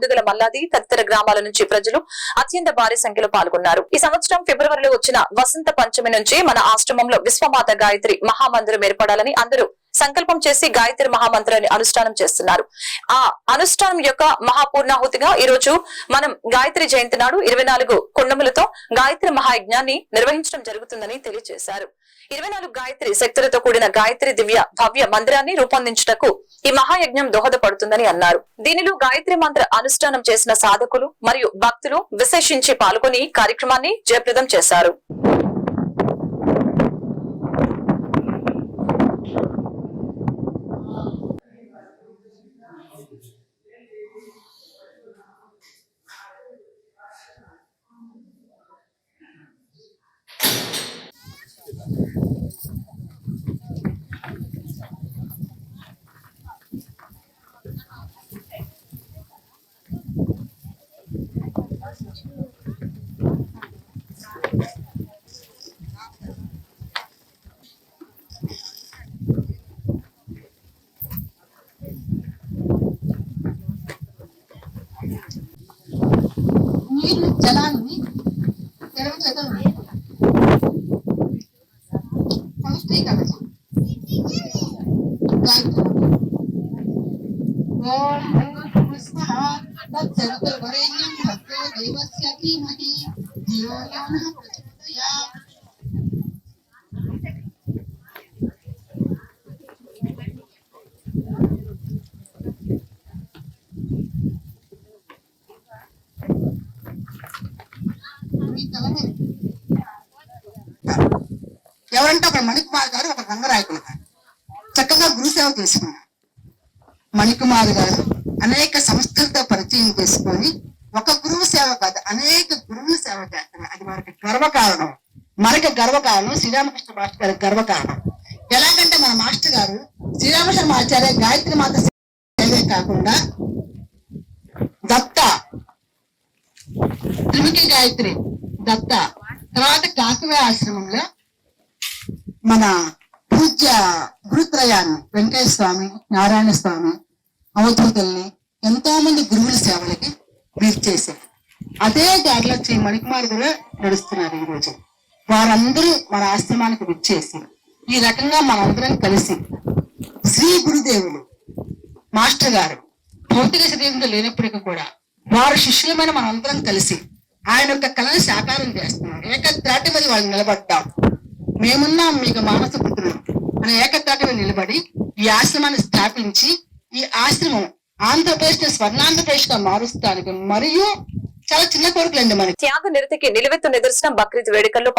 ముందుగల మల్లాది తదితర గ్రామాల నుంచి ప్రజలు అత్యంత భారీ సంఖ్యలో పాల్గొన్నారు. ఈ సంవత్సరం ఫిబ్రవరిలో వచ్చిన వసంత పంచమి నుంచి మన ఆశ్రమంలో విశ్వమాత గాయత్రి మహామందిరం ఏర్పడాలని అందరూ సంకల్పం చేసి గాయత్రి మహామంత్రాన్ని అనుష్ఠానం చేస్తున్నారు. ఆ అనుష్ఠానం యొక్క మహాపూర్ణాహుతిగా ఈ రోజు మనం గాయత్రి జయంతి నాడు 24 కుండములతో గాయత్రి మహాయజ్ఞాన్ని నిర్వహించడం జరుగుతుందని తెలియజేశారు. 24 గాయత్రి శక్తులతో కూడిన గాయత్రి దివ్య భవ్య మందిరాన్ని రూపొందించుటకు ఈ మహాయజ్ఞం దోహదపడుతుందని అన్నారు. దీనిలో గాయత్రి మంత్ర అనుష్ఠానం చేసిన సాధకులు మరియు భక్తులు విశేషించి పాల్గొని కార్యక్రమాన్ని జయప్రదం చేశారు. నీరు జలాన్ని ఎవరంటే ఒక మణికుమార్ గారు ఒక రంగరాయకులు గారు చక్కగా గురుసేవ చేసుకున్నారు. మణికుమార్ గారు అనేక సంస్థలతో పరిచయం చేసుకొని ఒక గురువు సేవ కాదు అనేక గురువుల సేవ చేస్తున్నారు. అది మనకి గర్వకారణం. మనకి గర్వకారణం శ్రీరామకృష్ణ మాస్టర్ గారికి గర్వకారణం. ఎలాగంటే మన మాస్టర్ గారు శ్రీరామకృష్ణ ఆచార్య గాయత్రి మాత సేవే కాకుండా దత్త త్రిముఖి గాయత్రి దత్త తర్వాత కాకవే ఆశ్రమంలో మన పూజ్య గురుత్రయాన్ని వెంకటేశ్వర స్వామి నారాయణ స్వామి అవధూతల్ని ఎంతో మంది గురువుల సేవలకి మీరు చేశారు. అదే దారిలో శ్రీ మణికుమార్ కూడా నడుస్తున్నారు. ఈ రోజు వారందరూ మన ఆశ్రమానికి విచ్చేసి ఈ రకంగా మనందరం కలిసి శ్రీ గురుదేవులు మాస్టర్ గారు భౌతిక శరీరంలో లేనప్పటికీ కూడా వారి శిష్యులమైన మనందరం కలిసి ఆయన యొక్క కళను సాకారం చేస్తున్నాం. ఏకత్రాటి మీద వాళ్ళు నిలబడ్డాం. మేమున్నాం మీకు మానస పుత్రులు అని ఏకత్రాటి మీద నిలబడి ఈ ఆశ్రమాన్ని స్థాపించి ఈ ఆశ్రమం ఆంధ్రప్రదేశ్ ని స్వర్ణాంధ్రప్రదేశ్ గా మారుస్తానికి మరియు చాలా చిన్న కోరికలండి మనకి. త్యాగ నిరతికి నిలువెత్తు నిదర్శనం బక్రీద్ వేడుకల్లో